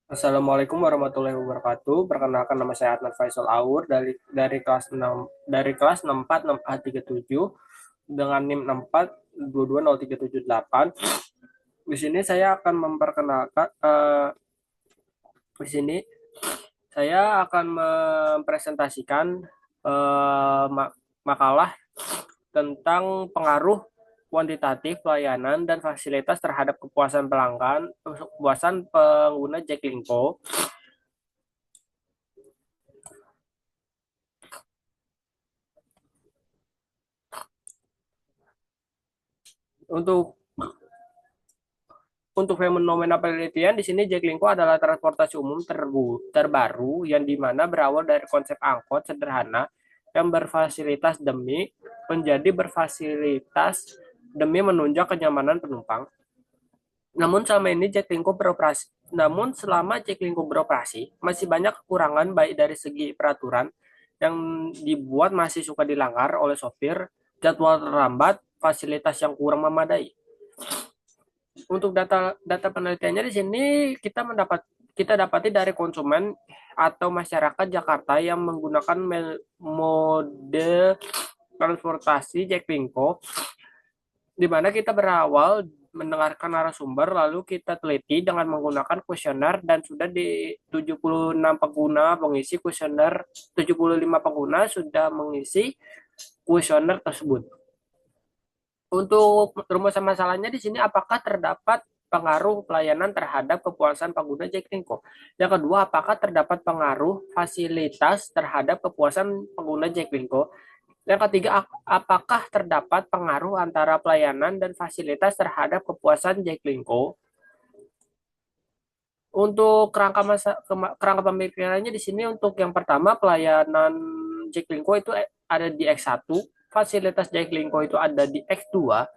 Assalamualaikum warahmatullahi wabarakatuh. Perkenalkan nama saya Adnan Faisal Aur dari kelas 6 64 6A37 dengan NIM 64220378. Di sini saya akan memperkenalkan di sini saya akan mempresentasikan makalah tentang pengaruh kuantitatif pelayanan dan fasilitas terhadap kepuasan pengguna Jaklingko. Untuk Untuk fenomena penelitian di sini Jaklingko adalah transportasi umum terbaru yang dimana berawal dari konsep angkot sederhana yang berfasilitas demi menunjang kenyamanan penumpang. Namun selama Jaklingko beroperasi, masih banyak kekurangan baik dari segi peraturan yang dibuat masih suka dilanggar oleh sopir, jadwal terlambat, fasilitas yang kurang memadai. Untuk data penelitiannya di sini kita dapati dari konsumen atau masyarakat Jakarta yang menggunakan mode transportasi Jaklingko, di mana kita berawal mendengarkan narasumber lalu kita teliti dengan menggunakan kuesioner dan sudah di 76 pengguna mengisi kuesioner 75 pengguna sudah mengisi kuesioner tersebut. Untuk rumusan masalahnya di sini, apakah terdapat pengaruh pelayanan terhadap kepuasan pengguna Jaklingko? Yang kedua, apakah terdapat pengaruh fasilitas terhadap kepuasan pengguna Jaklingko? Yang ketiga, apakah terdapat pengaruh antara pelayanan dan fasilitas terhadap kepuasan Jaklingko? Untuk kerangka pemikirannya di sini untuk yang pertama pelayanan Jaklingko itu ada di X1, fasilitas Jaklingko itu ada di X2,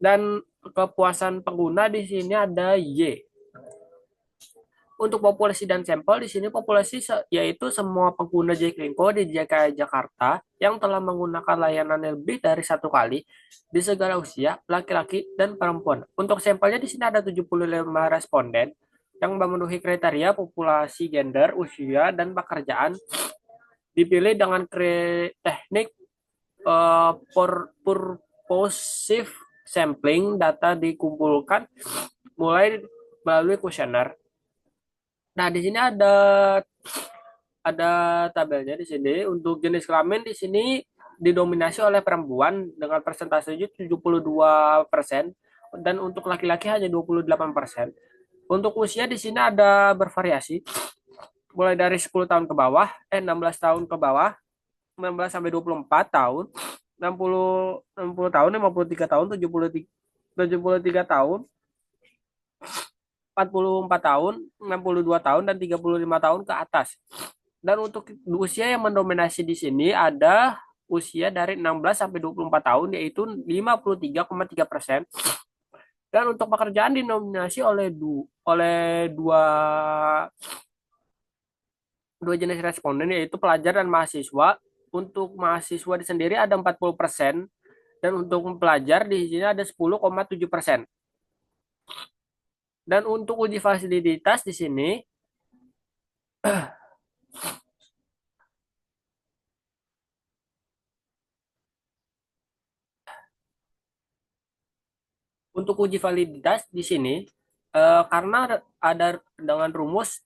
dan kepuasan pengguna di sini ada Y. Untuk populasi dan sampel di sini populasi yaitu semua pengguna Jaklingko di DKI Jakarta yang telah menggunakan layanan lebih dari satu kali di segala usia, laki-laki dan perempuan. Untuk sampelnya di sini ada 75 responden yang memenuhi kriteria populasi, gender, usia, dan pekerjaan. Dipilih dengan teknik purposive sampling. Data dikumpulkan mulai melalui kuesioner. Nah, di sini ada tabelnya di sini. Untuk jenis kelamin di sini didominasi oleh perempuan dengan persentase 72% dan untuk laki-laki hanya 28%. Untuk usia di sini ada bervariasi mulai dari 10 tahun ke bawah, 16 tahun ke bawah, 19 sampai 24 tahun, 60 tahun, 53 tahun, 73 tahun, 44 tahun, 62 tahun, dan 35 tahun ke atas. Dan untuk usia yang mendominasi di sini ada usia dari 16 sampai 24 tahun yaitu 53,3%. Dan untuk pekerjaan dinominasi oleh dua jenis responden yaitu pelajar dan mahasiswa. Untuk mahasiswa di sendiri ada 40% dan untuk pelajar di sini ada 10,7%. Dan untuk uji fasilitas di sini untuk uji validitas di sini karena ada dengan rumus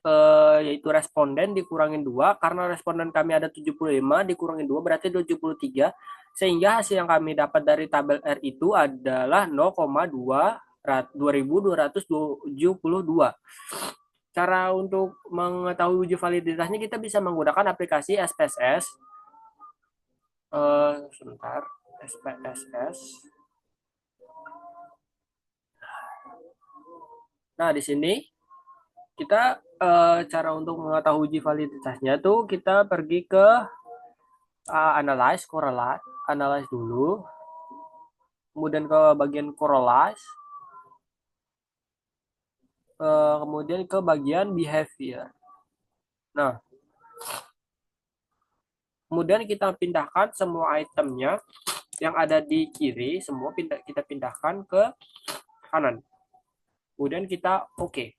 yaitu responden dikurangin 2 karena responden kami ada 75 dikurangin 2 berarti 73 sehingga hasil yang kami dapat dari tabel R itu adalah 0,2272. Cara untuk mengetahui uji validitasnya kita bisa menggunakan aplikasi SPSS. Sebentar, SPSS. Nah, di sini kita cara untuk mengetahui uji validitasnya tuh kita pergi ke analyze, correlate, analyze dulu, kemudian ke bagian correlate, kemudian ke bagian behavior. Nah, kemudian kita pindahkan semua itemnya yang ada di kiri, semua kita pindahkan ke kanan. Kemudian kita oke.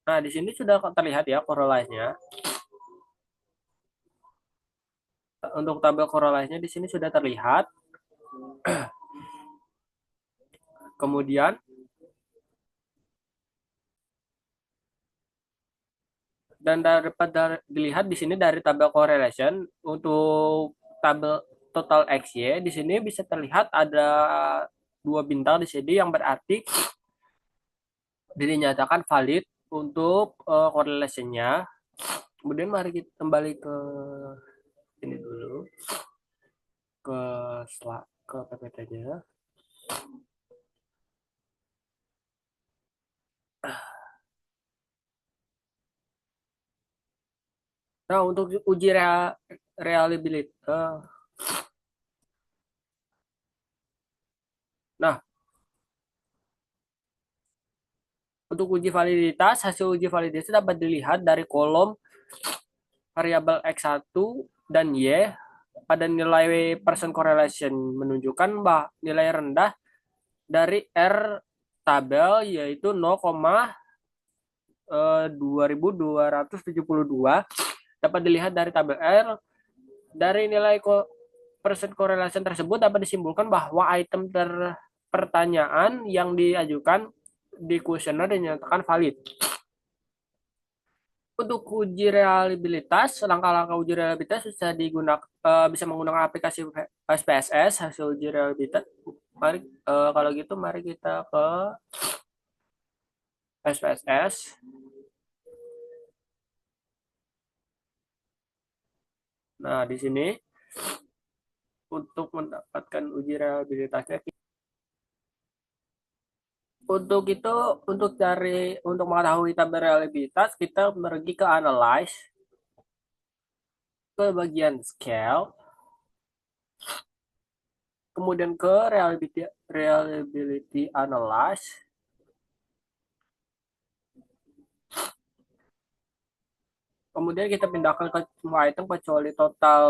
Nah, di sini sudah terlihat ya korelasinya. Untuk tabel korelasinya di sini sudah terlihat. Kemudian dan dapat dilihat di sini dari tabel correlation untuk tabel total XY di sini bisa terlihat ada dua bintang di sini yang berarti dinyatakan valid untuk correlation-nya. Kemudian mari kita kembali ke ini dulu ke ke PPT-nya. Nah, untuk uji reliability. Nah, untuk uji validitas, hasil uji validitas dapat dilihat dari kolom variabel X1 dan Y pada nilai percent correlation menunjukkan bahwa nilai rendah dari R tabel yaitu 0,2272 dapat dilihat dari tabel R. Dari nilai percent correlation tersebut dapat disimpulkan bahwa item pertanyaan yang diajukan di kuesioner dinyatakan valid. Untuk uji reliabilitas, langkah-langkah uji reliabilitas bisa menggunakan aplikasi SPSS hasil uji reliabilitas. Mari kalau gitu mari kita ke SPSS. Nah, di sini untuk mendapatkan uji reliabilitasnya untuk cari untuk mengetahui tabel reliabilitas kita pergi ke analyze ke bagian scale kemudian ke reliability analyze. Kemudian kita pindahkan ke semua item kecuali total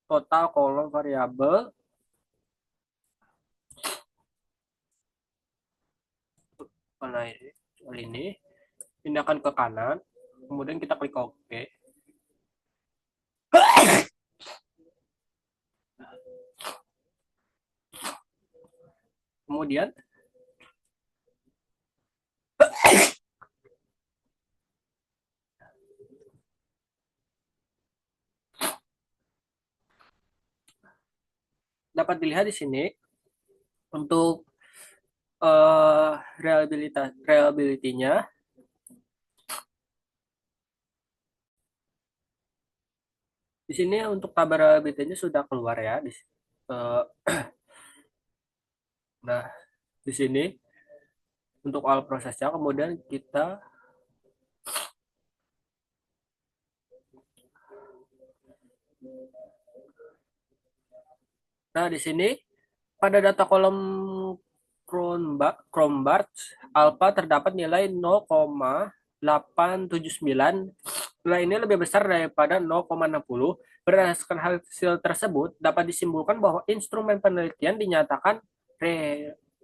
total kolom variabel. Mana ini? Soal ini. Pindahkan ke kanan. Kemudian kita klik OK. Kemudian dapat dilihat di sini untuk reliability-nya. Di sini untuk tabel reliability-nya sudah keluar ya. Uh, nah, di sini untuk all prosesnya kemudian kita nah di sini pada data kolom Cronbach alpha terdapat nilai 0,879. Nilai ini lebih besar daripada 0,60. Berdasarkan hasil tersebut, dapat disimpulkan bahwa instrumen penelitian dinyatakan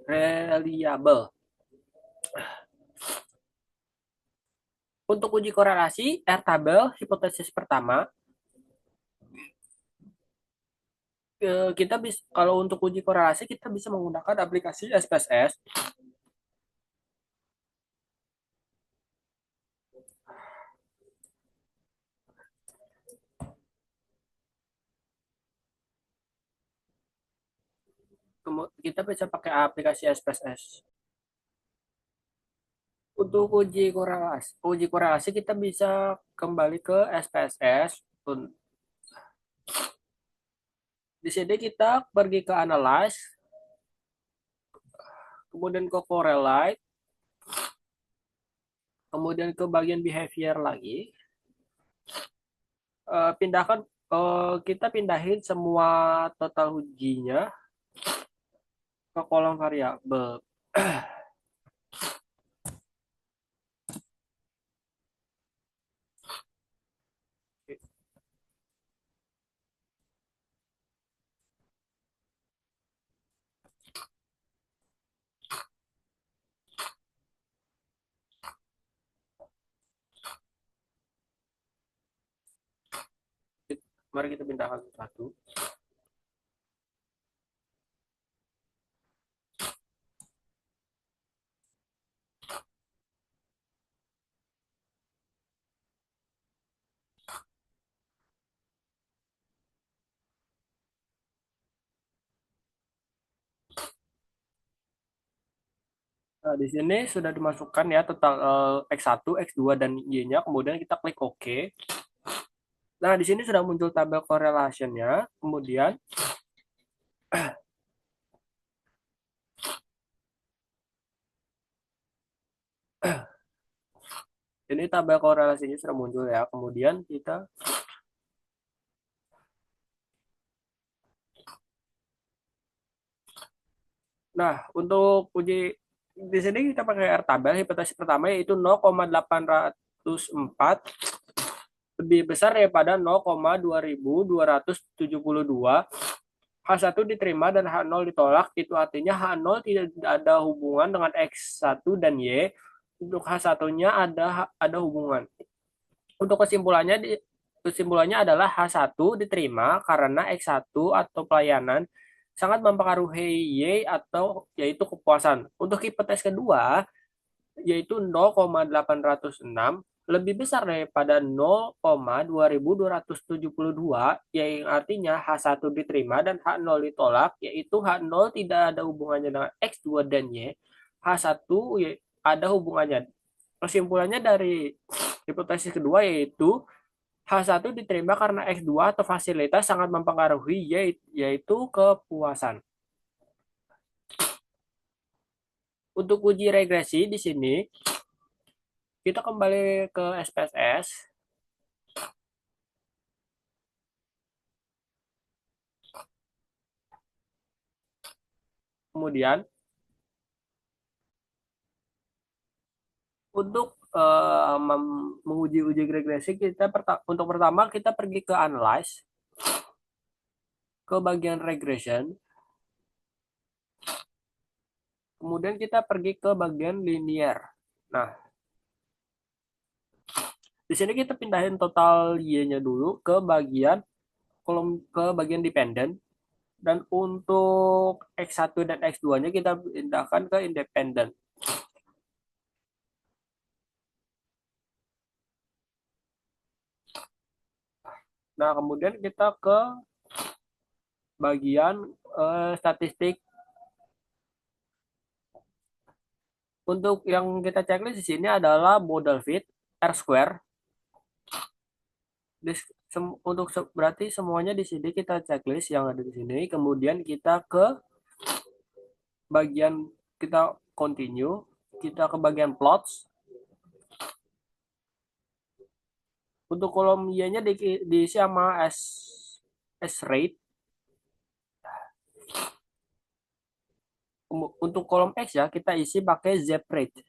reliable. Untuk uji korelasi, R-tabel, hipotesis pertama, kita bisa kalau untuk uji korelasi kita bisa menggunakan aplikasi SPSS. Kita bisa pakai aplikasi SPSS. Untuk uji korelasi kita bisa kembali ke SPSS. Di sini kita pergi ke analyze, kemudian ke correlate, kemudian ke bagian behavior lagi. Pindahkan kita pindahin semua total ujinya ke kolom variabel. Mari kita pindahkan satu. Nah, di sini sudah dimasukkan ya total X1, X2, dan Y-nya. Kemudian kita klik OK. Nah, di sini sudah muncul tabel correlation-nya. Kemudian ini tabel korelasinya sudah muncul ya. Kemudian kita untuk uji di sini kita pakai R tabel. Hipotesis pertama yaitu 0,804 lebih besar daripada 0,2272. H1 diterima dan H0 ditolak. Itu artinya H0 tidak ada hubungan dengan X1 dan Y. Untuk H1-nya ada hubungan. Untuk kesimpulannya adalah H1 diterima karena X1 atau pelayanan sangat mempengaruhi Y atau yaitu kepuasan. Untuk hipotesis kedua yaitu 0,806 lebih besar daripada 0,2272 yang artinya H1 diterima dan H0 ditolak, yaitu H0 tidak ada hubungannya dengan X2 dan Y. H1 ada hubungannya. Kesimpulannya dari hipotesis kedua yaitu H1 diterima karena X2 atau fasilitas sangat mempengaruhi yaitu kepuasan. Untuk uji regresi di sini kita kembali ke SPSS. Kemudian untuk menguji uji regresi untuk pertama kita pergi ke analyze, ke bagian regression, kemudian kita pergi ke bagian linear. Nah, di sini kita pindahin total y-nya dulu ke bagian kolom ke bagian dependent, dan untuk X1 dan X2-nya kita pindahkan ke independent. Nah, kemudian kita ke bagian statistik. Untuk yang kita checklist di sini adalah model fit, R square. Untuk berarti semuanya di sini kita checklist yang ada di sini. Kemudian kita ke bagian kita continue, kita ke bagian plots. Untuk kolom Y-nya diisi sama S rate. Untuk kolom X ya kita isi pakai Z rate.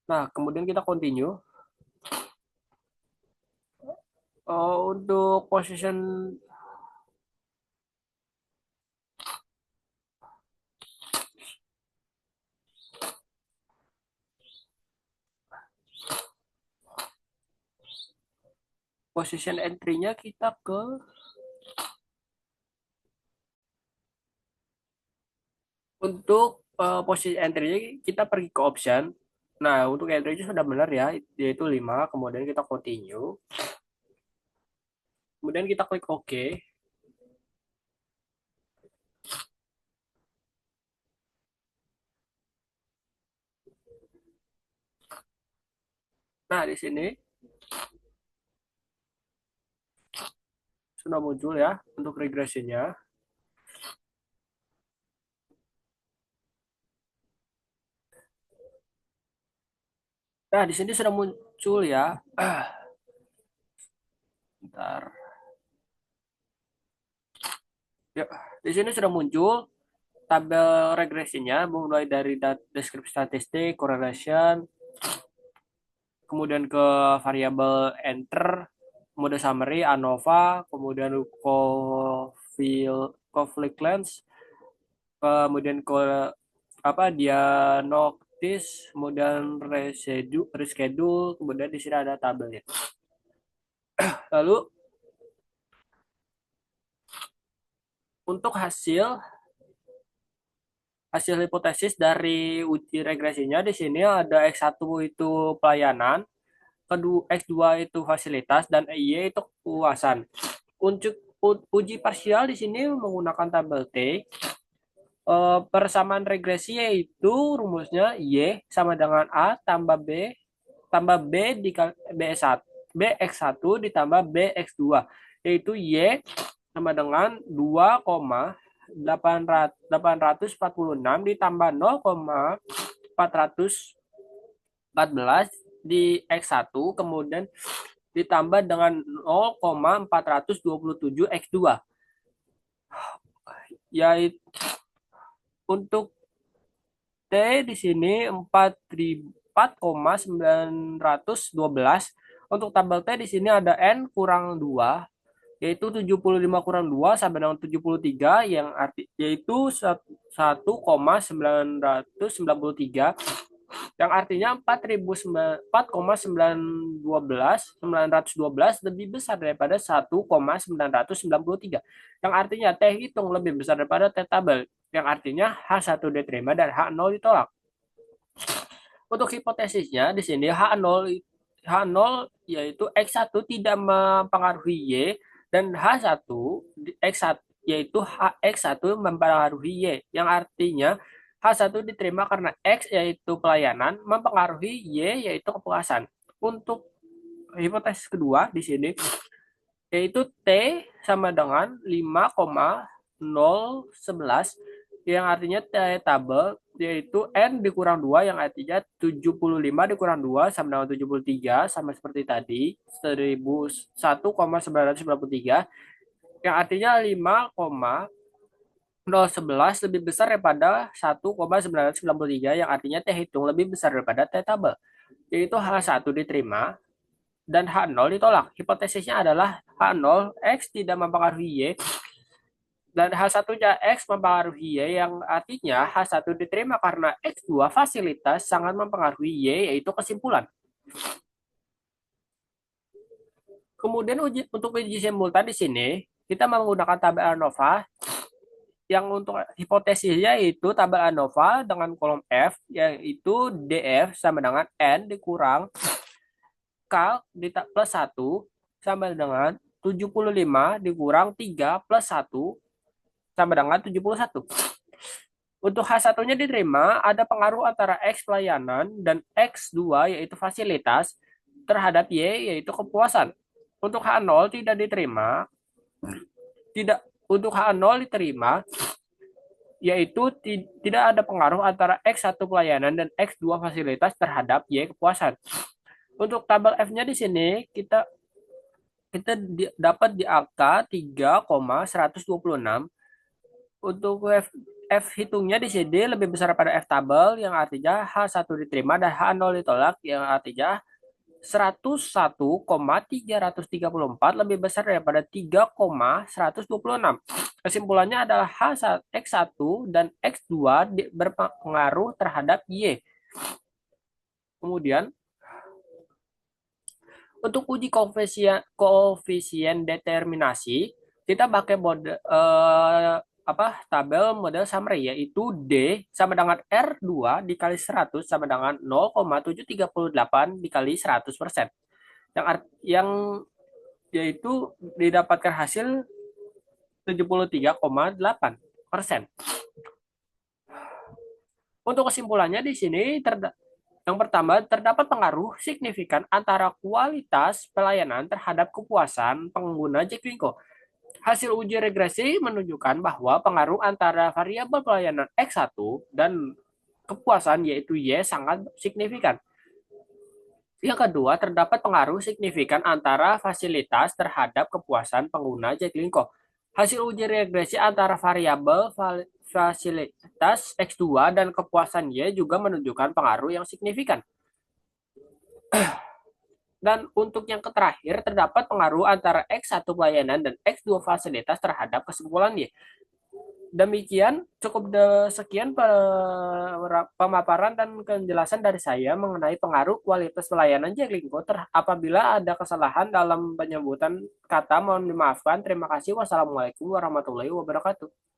Nah, kemudian kita continue. Untuk position entry-nya kita ke posisi entry-nya kita pergi ke option. Nah, untuk entry-nya sudah benar ya, yaitu 5. Kemudian kita continue. Kemudian kita klik OK. Nah, di sini sudah muncul ya untuk regresinya. Nah, di sini sudah muncul ya. Bentar. Ya, di sini sudah muncul tabel regresinya mulai dari deskripsi statistik, correlation, kemudian ke variabel enter, kemudian summary, ANOVA, kemudian conflict lens, kemudian ke dialog practice, kemudian reschedule, kemudian di sini ada tabelnya. Lalu untuk hasil hasil hipotesis dari uji regresinya di sini ada X1 itu pelayanan, kedua X2 itu fasilitas, dan Y itu kepuasan. Untuk uji parsial di sini menggunakan tabel T. Persamaan regresi yaitu rumusnya Y sama dengan A tambah B dikali BX1 BX1 ditambah BX2, yaitu Y sama dengan 2,846 ditambah 0,414 di X1, kemudian ditambah dengan 0,427 X2. Yaitu untuk T di sini 4,912. Untuk tabel T di sini ada N kurang 2, yaitu 75 kurang 2 sama dengan 73, yaitu 1,993, yang artinya 4,912 lebih besar daripada 1,993, yang artinya T hitung lebih besar daripada T tabel, yang artinya H1 diterima dan H0 ditolak. Untuk hipotesisnya di sini H0 yaitu X1 tidak mempengaruhi Y, dan H1 X1 yaitu X1 mempengaruhi Y, yang artinya H1 diterima karena X yaitu pelayanan mempengaruhi Y yaitu kepuasan. Untuk hipotesis kedua di sini yaitu T sama dengan 5,011, yang artinya T tabel, yaitu N dikurang 2, yang artinya 75 dikurang 2 sama dengan 73, sama seperti tadi 1,993, yang artinya 5,011 lebih besar daripada 1,993, yang artinya T hitung lebih besar daripada T tabel, yaitu H1 diterima dan H0 ditolak. Hipotesisnya adalah H0 X tidak mempengaruhi Y dan H1-nya X mempengaruhi Y, yang artinya H1 diterima karena X2 fasilitas sangat mempengaruhi Y, yaitu kesimpulan. Kemudian untuk uji simultan di sini kita menggunakan tabel ANOVA, yang untuk hipotesisnya itu tabel ANOVA dengan kolom F, yaitu DF sama dengan N dikurang K plus 1 sama dengan 75 dikurang 3 plus 1 sama dengan 71. Untuk H1-nya diterima, ada pengaruh antara X pelayanan dan X2 yaitu fasilitas terhadap Y yaitu kepuasan. Untuk H0 tidak diterima, untuk H0 diterima yaitu tidak ada pengaruh antara X1 pelayanan dan X2 fasilitas terhadap Y kepuasan. Untuk tabel F-nya di sini kita dapat di angka 3,126. Untuk F hitungnya di sini lebih besar pada F tabel, yang artinya H1 diterima dan H0 ditolak, yang artinya 101,334 lebih besar daripada 3,126. Kesimpulannya adalah X1 dan X2 berpengaruh terhadap Y. Kemudian untuk uji koefisien determinasi, kita pakai tabel model summary, yaitu D sama dengan R2 dikali 100 sama dengan 0,738 dikali 100%. Yang yaitu didapatkan hasil 73,8%. Untuk kesimpulannya di sini yang pertama, terdapat pengaruh signifikan antara kualitas pelayanan terhadap kepuasan pengguna Jaklingko. Hasil uji regresi menunjukkan bahwa pengaruh antara variabel pelayanan X1 dan kepuasan yaitu Y sangat signifikan. Yang kedua, terdapat pengaruh signifikan antara fasilitas terhadap kepuasan pengguna Jaklingko. Hasil uji regresi antara variabel fasilitas X2 dan kepuasan Y juga menunjukkan pengaruh yang signifikan. Dan untuk yang terakhir, terdapat pengaruh antara X1 pelayanan dan X2 fasilitas terhadap kesimpulan Y. Demikian cukup sekian pemaparan dan penjelasan dari saya mengenai pengaruh kualitas pelayanan Jaklingko apabila ada kesalahan dalam penyebutan kata mohon dimaafkan. Terima kasih. Wassalamualaikum warahmatullahi wabarakatuh.